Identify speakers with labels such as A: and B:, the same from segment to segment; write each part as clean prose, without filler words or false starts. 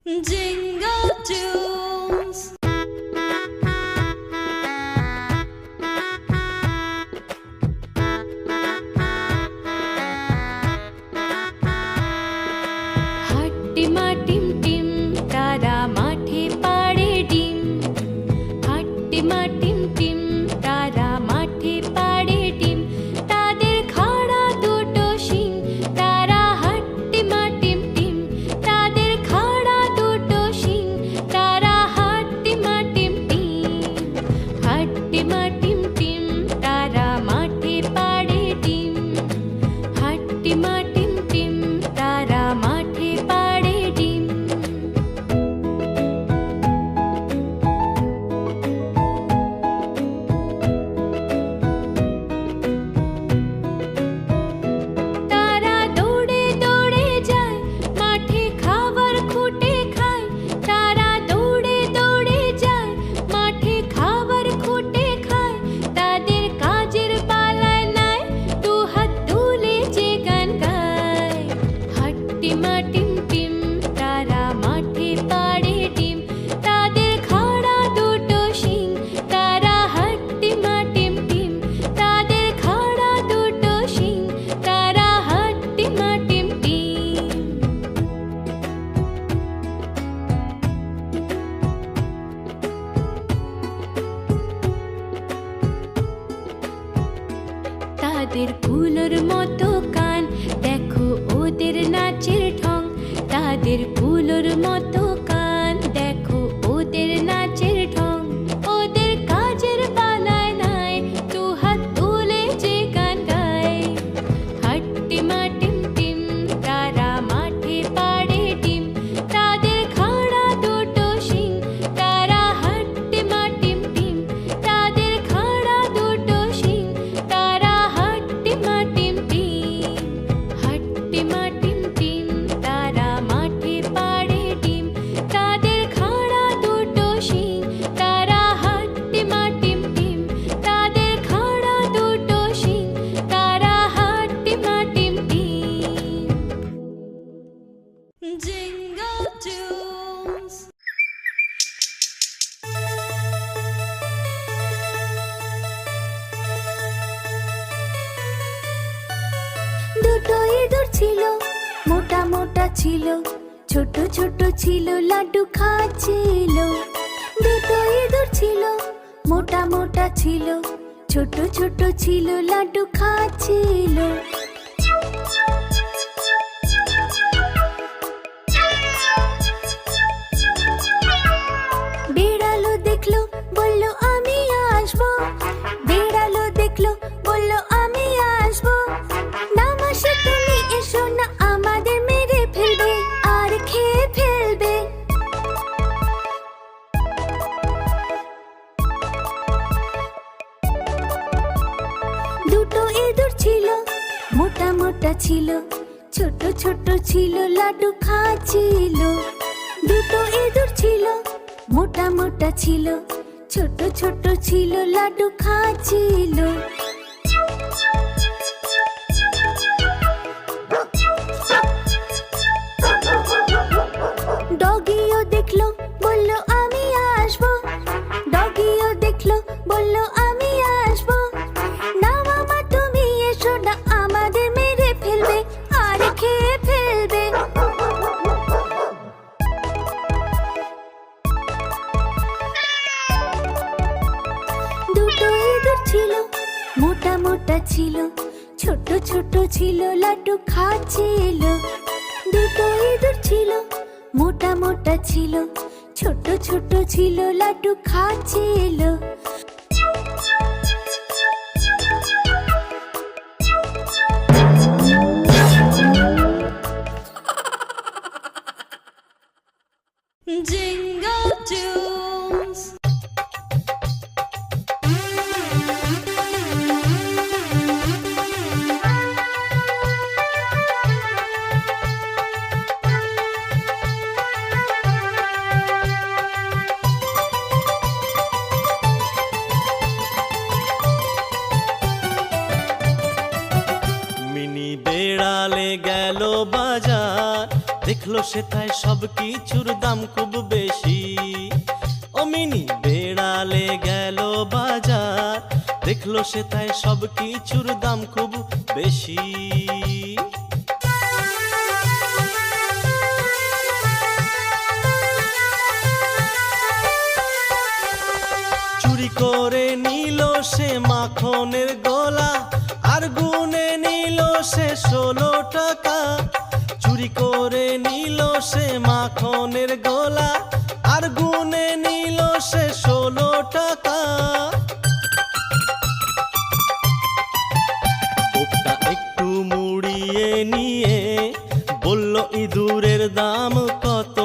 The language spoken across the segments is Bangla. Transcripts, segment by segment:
A: Jingle tunes. হাট্টিমা টিম টিম তারা মাঠে পাড়ে ডিম। হাট্টিমা টিম টিম তারা মাঠে পাড়ে ডিম। তাদের খাড়া দুটো শিং, তারা হাট্টিমা টিম টিম। তাদের খাড়া দুটো শিং, তারা হাট্টিমা টিম টিম। হাট্টিমা টিম টিম তারা মাঠে পাড়ে ডিম। হাট্টিমা টিম টিম তারা মাঠে পাড়ে ডিম। তারা দৌড়ে দৌড়ে যায়, মাঠে খাবার খুঁটে খায়। তারা দৌড়ে দৌড়ে যায়, মাঠে খাবার খুঁটে খায়। তাদের কাজের পালায় নাই, দু হাত তুলে যে গান গায়। হাট্টিমা টিম টিম তারা মাঠে পাড়ে ডিম। তাদের খাড়া দুটো শিং, তারা হাট্টিমা টিম টিম। তাদের খাড়া দুটো শিং, তারা হাট্টিমা টিম টিম। তাদের কুলোর মতো কান, দেখো ওদের নাচের ঢং। তাদের কুলোর মতো কান, দেখো ওদের নাচের ঢং। ওদের কাজের পালায় নাই, দু হাত তুলে যে গান গায়। হাট্টিমা টিম টিম তারা মাঠে পাড়ে ডিম। তাদের খাড়া দুটো শিং, তারা হাট্টিমা টিম টিম। তাদের খাড়া দুটো শিং, তারা হাট্টিমা টিম টিম। হাট্টিমা টিম টিম তারা মাঠে পাড়ে ডিম। তাদের খাড়া দুটো শিং, তারা হাট্টিমা টিম টিম। তাদের খাড়া দুটো শিং, তারা হাট্টিমা টিম টিম। Jingle tunes.
B: দুটো ইঁদুর ছিল, মোটা মোটা ছিল, ছোট ছোট ছিল, লাড্ডু খাচ্ছিল। দুটো ইঁদুর ছিল, মোটা মোটা ছিল, ছোট ছোট ছিল, লাড্ডু খাচ্ছিল। বেড়ালো দেখলো, বলল আমি আসবো। বেড়ালো দেখলো, বলল আমি আসবো। নামাসে তুমি এসো না, আমাদের মেরে ফেলবে আর খেয়ে ফেলবে। দুটো ইঁদুর ছিল, মোটা মোটা ছিল, ছোট ছোট ছিল, লাড্ডু খাচ্ছিল। দুটো ইঁদুর ছিল, মোটা মোটা ছিল, ছোট ছোট ছিল, লাড্ডু খাচ্ছিল। ডগিও দেখলো, বলল আমি আসবো। ডগিও দেখলো, বলল আমি আসবো। না মামা তুমি এসো না, আমাদের মেরে ফেলবে আর খেয়ে ফেলবে। দুটো ইঁদুর ছিল, মোটা মোটা ছিল, ছোট ছোট ছিল, লাড্ডু খাচ্ছিল। দুটো ইঁদুর ছিল, মোটা মোটা ছিল, ছোট ছোট ছিল, লাড্ডু খাচ্ছিল।
A: Jingle tunes.
C: দেখলো সেথায় সব কিছুর দাম খুব বেশি। ও মিনি বেড়ালে গেল বাজার, দেখলো সেথায় সব কিছুর দাম খুব বেশি। চুরি করে নিল সে মাখনের গোলা, আর গুনে নিল সে 16 টাকা। চুরি করে নিল সে মাখনের গোলা, আর গুনে নিল সে 16 টাকা। কোপটা একটু মুড়িয়ে নিয়ে বলল, ইঁদুরের দাম কত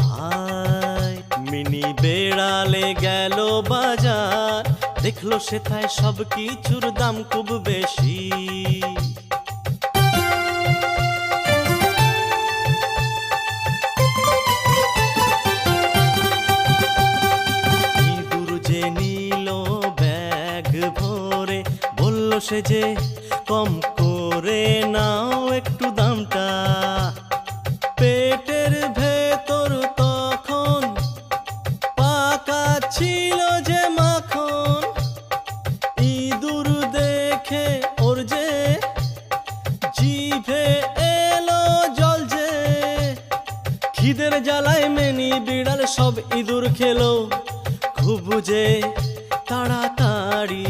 C: ভাই? মিনি বেড়ালে গেল বাজার, দেখলো সেথায় সব কিছুর দাম খুব বেশি। ইঁদুর যে নিল ব্যাগ ভরে, বলল সে যে কম করে নাও একটু দামটা। পেটের ভেতর তখন পাকা ছিল যে মাখন, ইঁদুর দেখে ওর যে জিভে এলো জল যে। খিদের জ্বালায় মেনি বিড়াল সব ইঁদুর খেলো খুব যে তাড়াতাড়ি।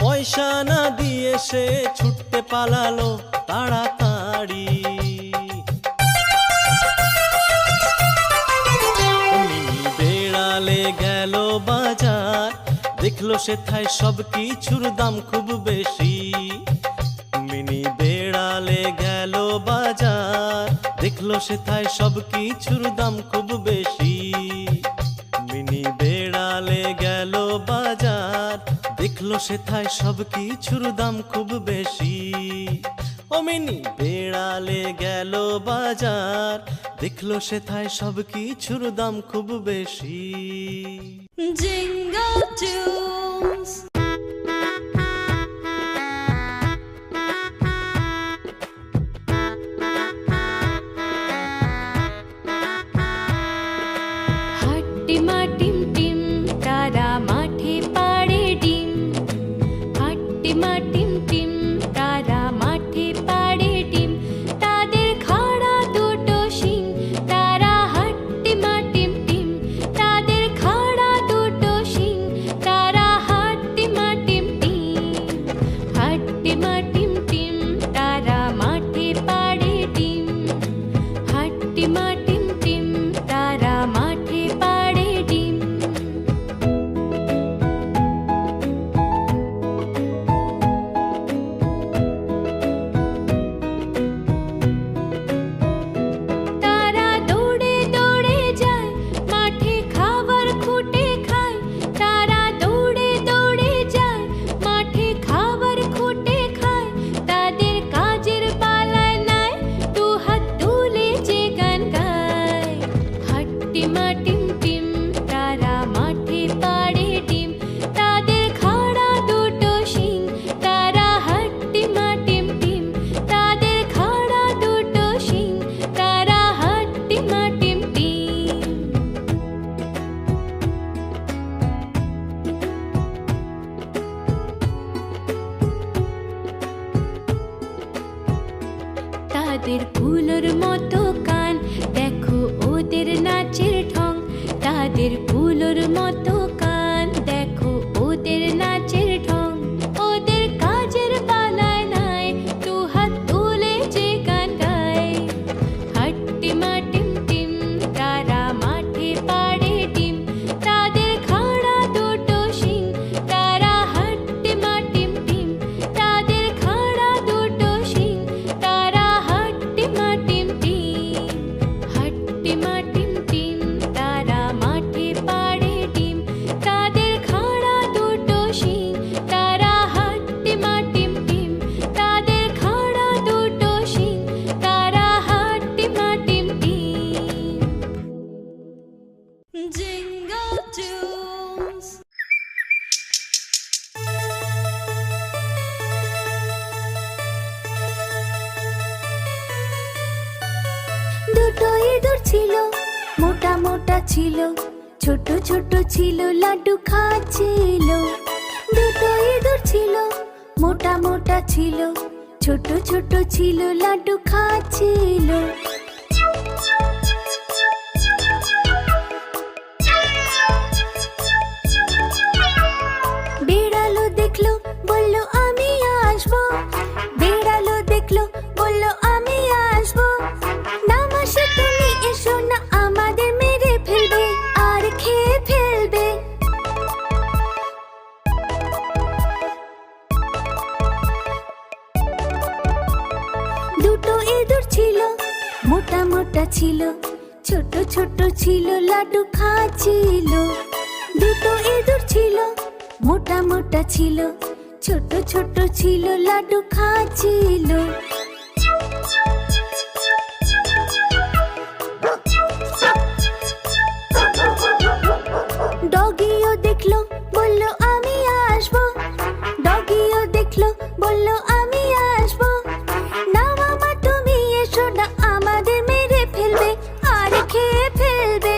C: পয়সা না দিয়ে সে ছুটতে পালালো তাড়াতাড়ি। মিনি বেড়ালে গেল বাজার, দেখলো সেথায় সব কিছুর দাম খুব বেশি। মিনি বেড়ালে গেল বাজার, দেখলো সেথায় সব কিছুর দাম খুব বেশি। মিনি বেড়ালে গেল বাজার, দেখলো সেথায় সব কিছুর দাম খুব বেশি। ও মিনি বেড়ালে গেল বাজার, দেখলো সেথায় সব কিছুর দাম খুব বেশি।
A: Jingle tunes. হাট্টিমা টিম টিম, তারা মাঠে পাড়ে ডিম। হাট্টিমা টিম টিম, তারা মাঠে পাড়ে ডিম। তাদের খাড়া দুটো শিং, তারা হাট্টিমা টিম টিম। তাদের খাড়া দুটো শিং, তারা হাট্টিমা টিম টিম। হাট্টিমা টিম টিম, তারা মাঠে পাড়ে ডিম। হাট্টিমা টিম টিম, তারা মাঠে পাড়ে ডিম। তারা দৌড়ে দৌড়ে যায়, মাঠে খাবার খুঁটে খায়। তারা দৌড়ে দৌড়ে যায়, মাঠে খাবার খুঁটে খায়। তাদের কাজের পালায় নাই, দু হাত তুলে যে গান গায়। হাট্টিমা টিম টিম, তারা মাঠে পাড়ে ডিম। তাদের খাড়া দুটো শিং, তারা হাট্টিমা টিম টিম। তাদের খাড়া দুটো শিং, তারা হাট্টিমা টিম টিম। তাদের কুলোর মতো কান, দেখো ওদের নাচের ঢং। তাদের কুলোর মতো কান, দেখো ওদের নাচের ঢং। ওদের কাজের পালায় নাই, দু হাত তুলে যে গান গায়। হাট্টিমা টিম টিম, তারা মাঠে পাড়ে ডিম। তাদের খাড়া দুটো শিং, তারা হাট্টিমা টিম টিম। তাদের খাড়া দুটো শিং, তারা হাট্টিমা টিম টিম। হাট্টিমা টিম টিম, তারা মাঠে পাড়ে ডিম।
B: ছিল মোটা মোটা ছিল ছোট ছোট ছিল লাড্ডু খাচ্ছিল দুটো ইঁদুর ছিল মোটা মোটা ছিল ছোট ছোট ছিল লাড্ডু খাচ্ছিল বেড়ালো দেখলো বলল আমি আসবো বেড়ালো দেখলো বলল আমি আসবো না মাসি তুমি এসো না আমাদের মেরে ফেলবে আর খেয়ে ফেলবে দুটো ইঁদুর ছিল মোটা মোটা ছিল ছোট ছোট ছিল লাড্ডু খাচ্ছিল দুটো ইঁদুর ছিল মোটা মোটা ছিল ছোট ছোট ছিল লাড্ডু খাচ্ছিল ডগিও দেখলো বলল আমি আসবো ডগিও দেখলো বলল আমি আসবো না মামা তুমি এসো না আমাদের মেরে ফেলবে আর খেয়ে ফেলবে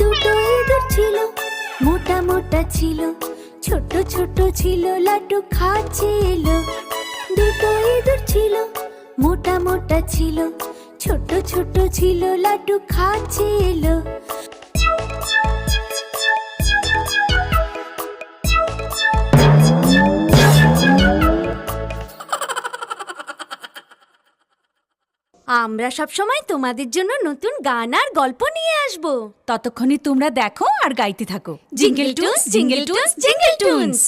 B: দুটো ইঁদুর ছিল মোটা মোটা ছিল ছোট ছোট ছিল লাড্ডু খাচ্ছিল দুটো ইঁদুর ছিল মোটা মোটা ছিল ছোট ছোট ছিল লাড্ডু খাচ্ছিল
D: আমরা সব সময় তোমাদের জন্য নতুন গান আর গল্প নিয়ে আসব।
E: ততক্ষণে তোমরা দেখো আর গাইতে থাকো
D: jingle toons, jingle toons, jingle toons.